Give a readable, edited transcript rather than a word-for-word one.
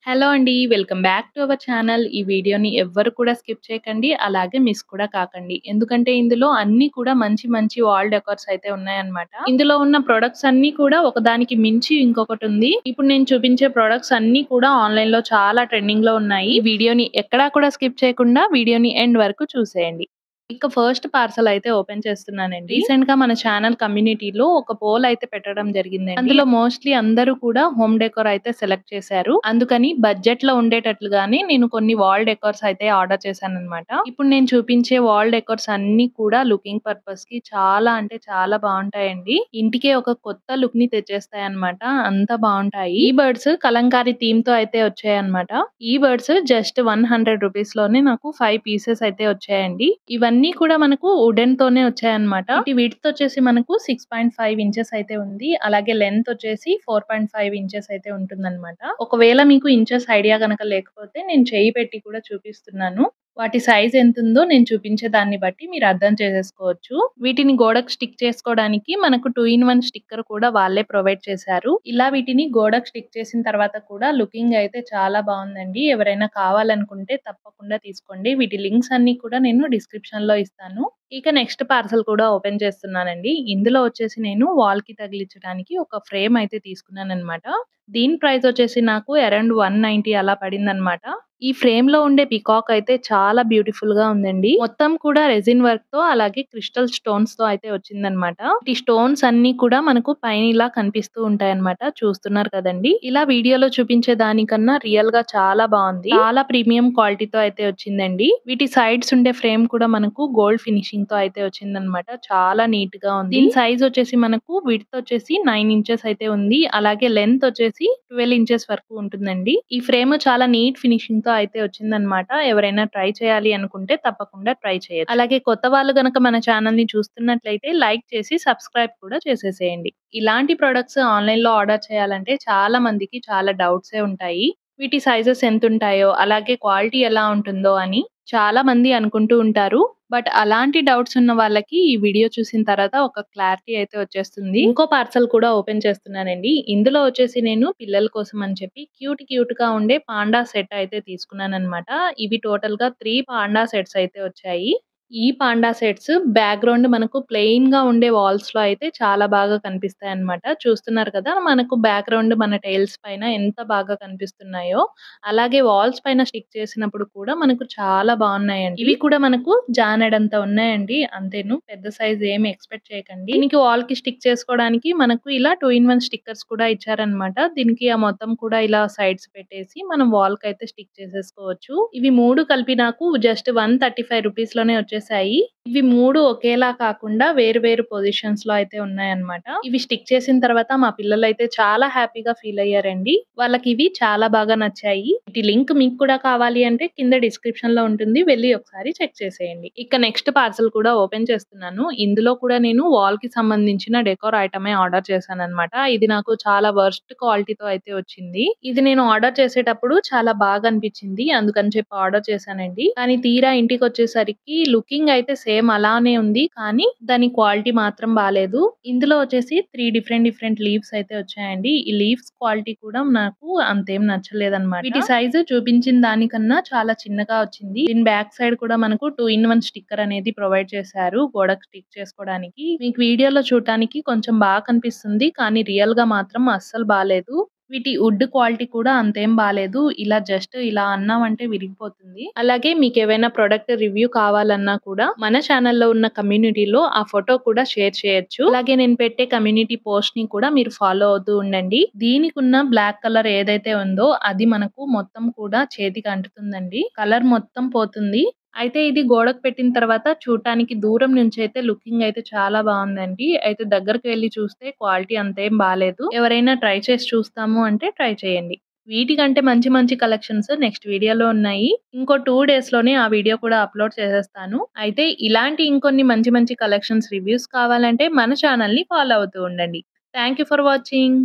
Hello అండి. Welcome back to our channel. ఈ వీడియోని ఎవ్వరు కూడా స్కిప్ చేయకండి. అలాగే మిస్ కూడా కాకండి. ఎందుకంటే ఇందులో అన్నీ కూడా మంచి మంచి వాల్ డెకార్స్ అయితే ఉన్నాయన్నమాట. ఇందులో ఉన్న ప్రొడక్ట్స్ అన్నీ కూడా ఒకదానికి మించి ఇంకొకటుంది. ఇప్పుడు నేను చూపించే ప్రొడక్ట్స్ అన్నీ కూడా ఆన్‌లైన్‌లో చాలా ట్రెండింగ్‌లో ఉన్నాయి. ఈ వీడియోని ఎక్కడా కూడా స్కిప్ చేయకుండా వీడియోని ఎండ్ వరకు చూసేయండి. ఇక ఫస్ట్ పార్సెల్ అయితే ఓపెన్ చేస్తున్నానండి. రీసెంట్‌గా మన ఛానల్ కమ్యూనిటీలో ఒక పోల్ అయితే పెట్టడం జరిగిందండి. అందులో మోస్ట్‌లీ అందరూ కూడా హోమ్ డెకోర్ అయితే సెలెక్ట్ చేశారు. అందుకని బడ్జెట్‌లో ఉండేటట్లుగానే నేను కొన్ని వాల్ డెకోర్స్ అయితే ఆర్డర్ చేశానన్నమాట. ఇప్పుడు నేను చూపించే వాల్ డెకోర్స్ అన్నీ కూడా లుకింగ్ పర్పస్‌కి చాలా అంటే చాలా బావుంటాయండి. ఇంటికే ఒక కొత్త లుక్‌ని తెచ్చేస్తాయన్నమాట. అంత బావుంటాయి. ఈ బర్డ్స్ కలంకారీ థీమ్‌తో అయితే వచ్చాయన్నమాట. ఈ బర్డ్స్ జస్ట్ 100 రూపీస్‌లోనే నాకు 5 పీసెస్ అయితే వచ్చాయండి. ఇవన్నీ కూడా మనకు వుడెన్ తోనే వచ్చాయన్నమాట. వీటి విడ్త్ వచ్చేసి మనకు 6.5 ఇంచెస్ అయితే ఉంది. అలాగే లెంత్ వచ్చేసి 4.5 ఇంచెస్ అయితే ఉంటుందన్నమాట. ఒకవేళ మీకు ఇంచెస్ ఐడియా గనక లేకపోతే నేను చెయ్యి పెట్టి కూడా చూపిస్తున్నాను. వాటి సైజ్ ఎంతుందో నేను చూపించే దాన్ని బట్టి మీరు అర్థం చేసేసుకోవచ్చు. వీటిని గోడకు స్టిక్ చేసుకోవడానికి మనకు 2 ఇన్ 1 స్టిక్కర్ కూడా వాళ్ళే ప్రొవైడ్ చేశారు. ఇలా వీటిని గోడకు స్టిక్ చేసిన తర్వాత కూడా లుకింగ్ అయితే చాలా బావుందండి. ఎవరైనా కావాలనుకుంటే తప్పకుండా తీసుకోండి. వీటి లింక్స్ అన్నీ కూడా నేను డిస్క్రిప్షన్‌లో ఇస్తాను. ఇక నెక్స్ట్ పార్సెల్ కూడా ఓపెన్ చేస్తున్నానండి. ఇందులో వచ్చేసి నేను వాల్‌కి తగిలించడానికి ఒక ఫ్రేమ్ అయితే తీసుకున్నానన్నమాట. దీని ప్రైస్ వచ్చేసి నాకు అరౌండ్ 190 అలా పడిందన్నమాట. ఈ ఫ్రేమ్‌లో ఉండే పీకాక్ అయితే చాలా బ్యూటిఫుల్‌గా ఉందండి. మొత్తం కూడా రెసిన్ వర్క్‌తో అలాగే క్రిస్టల్ స్టోన్స్‌తో అయితే వచ్చిందన్నమాట. ఈ స్టోన్స్ అన్నీ కూడా మనకు పైన ఇలా కనిపిస్తూ ఉంటాయన్నమాట. చూస్తున్నారు కదండీ! ఇలా వీడియోలో చూపించే దానికన్నా రియల్‌గా చాలా బావుంది. చాలా ప్రీమియం క్వాలిటీతో అయితే వచ్చిందండి. వీటి సైడ్స్ ఉండే ఫ్రేమ్ కూడా మనకు గోల్డ్ ఫినిషింగ్‌తో అయితే వచ్చిందన్నమాట. చాలా నీట్‌గా ఉంది. దీని సైజ్ వచ్చేసి మనకు విడ్త్ వచ్చేసి 9 ఇంచెస్ అయితే ఉంది. అలాగే లెంత్ వచ్చేసి 12 ఇంచెస్ వరకు ఉంటుందండి. ఈ ఫ్రేమ్ చాలా నీట్ ఫినిషింగ్‌తో అయితే వచ్చిందన్నమాట. ఎవరైనా ట్రై చేయాలి అనుకుంటే తప్పకుండా ట్రై చేయొచ్చు. అలాగే కొత్త వాళ్ళు గనక మన ఛానల్‌ని చూస్తున్నట్లయితే లైక్ చేసి సబ్స్క్రైబ్ కూడా చేసేసేయండి. ఇలాంటి ప్రొడక్ట్స్ ఆన్‌లైన్‌లో ఆర్డర్ చేయాలంటే చాలా మందికి చాలా డౌట్సే ఉంటాయి. వీటి సైజెస్ ఎంతుంటాయో, అలాగే క్వాలిటీ ఎలా ఉంటుందో అని చాలా మంది అనుకుంటూ ఉంటారు. బట్ అలాంటి డౌట్స్ ఉన్న వాళ్ళకి ఈ వీడియో చూసిన తర్వాత ఒక క్లారిటీ అయితే వచ్చేస్తుంది. ఇంకో పార్సెల్ కూడా ఓపెన్ చేస్తున్నానండి. ఇందులో వచ్చేసి నేను పిల్లల కోసం అని చెప్పి క్యూట్‌గా ఉండే పాండా సెట్ అయితే తీసుకున్నానన్నమాట. ఇవి టోటల్‌గా 3 పాండా సెట్స్ అయితే వచ్చాయి. ఈ పాండా సెట్స్ బ్యాక్‌గ్రౌండ్ మనకు ప్లెయిన్‌గా ఉండే వాల్స్‌లో అయితే చాలా బాగా కనిపిస్తాయన్నమాట. చూస్తున్నారు కదా! మనకు బ్యాక్‌గ్రౌండ్ మన టైల్స్ పైన ఎంత బాగా కనిపిస్తున్నాయో, అలాగే వాల్స్ పైన స్టిక్ చేసినప్పుడు కూడా మనకు చాలా బావున్నాయండి. ఇవి కూడా మనకు జానెడంత ఉన్నాయండి. అంతేను. పెద్ద సైజ్ ఏమి ఎక్స్‌పెక్ట్ చేయకండి. దీనికి వాల్‌కి స్టిక్ చేసుకోవడానికి మనకు ఇలా 2 ఇన్ 1 స్టిక్కర్స్ కూడా ఇచ్చారన్నమాట. దీనికి ఆ మొత్తం కూడా ఇలా సైడ్స్ పెట్టేసి మనం వాల్‌కైతే స్టిక్ చేసేసుకోవచ్చు. ఇవి 3 కలిపి నాకు జస్ట్ 135 రూపీస్‌లోనే వచ్చేసాయి. ఇవి 3 ఒకేలా కాకుండా వేరు వేరు పొజిషన్స్‌లో అయితే ఉన్నాయన్నమాట. ఇవి స్టిక్ చేసిన తర్వాత మా పిల్లలైతే చాలా హ్యాపీగా ఫీల్ అయ్యారండి. వాళ్ళకి ఇవి చాలా బాగా నచ్చాయి. వీటి లింక్ మీకు కూడా కావాలి అంటే కింద డిస్క్రిప్షన్‌లో ఉంటుంది. వెళ్లి ఒకసారి చెక్ చేసేయండి. ఇక నెక్స్ట్ పార్సెల్ కూడా ఓపెన్ చేస్తున్నాను. ఇందులో కూడా నేను వాల్‌కి సంబంధించిన డెకోర్ ఐటమే ఆర్డర్ చేశానన్నమాట. ఇది నాకు చాలా వర్స్ట్ క్వాలిటీతో అయితే వచ్చింది. ఇది నేను ఆర్డర్ చేసేటప్పుడు చాలా బాగా అనిపించింది. అందుకని చెప్పి ఆర్డర్ చేశానండి. కానీ తీరా ఇంటికొచ్చేసరికి లుకింగ్ అయితే సేమ్ అలానే ఉంది. కానీ దాని క్వాలిటీ మాత్రం బాలేదు. ఇందులో వచ్చేసి 3 డిఫరెంట్ లీవ్స్ అయితే వచ్చాయండి. ఈ లీవ్స్ క్వాలిటీ కూడా నాకు అంతేం నచ్చలేదన్నమాట. వీటి సైజు చూపించిన దానికన్నా చాలా చిన్నగా వచ్చింది. దీని బ్యాక్ సైడ్ కూడా మనకు 2 ఇన్ 1 స్టిక్కర్ అనేది ప్రొవైడ్ చేశారు గోడకు స్టిక్ చేసుకోవడానికి. మీకు వీడియోలో చూడటానికి కొంచెం బాగా కనిపిస్తుంది. కానీ రియల్‌గా మాత్రం అస్సలు బాలేదు. వీటి వుడ్ క్వాలిటీ కూడా అంతేం బాలేదు. ఇలా జస్ట్ ఇలా అన్నామంటే విరిగిపోతుంది. అలాగే మీకేవైనా ప్రొడక్ట్ రివ్యూ కావాలన్నా కూడా మన ఛానల్‌లో ఉన్న కమ్యూనిటీలో ఆ ఫోటో కూడా షేర్ చేయొచ్చు. అలాగే నేను పెట్టే కమ్యూనిటీ పోస్ట్‌ని కూడా మీరు ఫాలో అవుతూ ఉండండి. దీనికున్న బ్లాక్ కలర్ ఏదైతే ఉందో అది మనకు మొత్తం కూడా చేతికి అంటుతుందండి. కలర్ మొత్తం పోతుంది. అయితే ఇది గోడకు పెట్టిన తర్వాత చూడటానికి దూరం నుంచి అయితే లుకింగ్ అయితే చాలా బావుందండి. అయితే దగ్గరికి వెళ్లి చూస్తే క్వాలిటీ అంతేం బాలేదు. ఎవరైనా ట్రై చేసి చూస్తాము అంటే ట్రై చేయండి. వీటికంటే మంచి మంచి కలెక్షన్స్ నెక్స్ట్ వీడియోలో ఉన్నాయి. ఇంకో 2 డేస్‌లోనే ఆ వీడియో కూడా అప్‌లోడ్ చేసేస్తాను. అయితే ఇలాంటి ఇంకొన్ని మంచి మంచి కలెక్షన్స్ రివ్యూస్ కావాలంటే మన ఛానల్‌ని ఫాలో అవుతూ ఉండండి. Thank you for watching.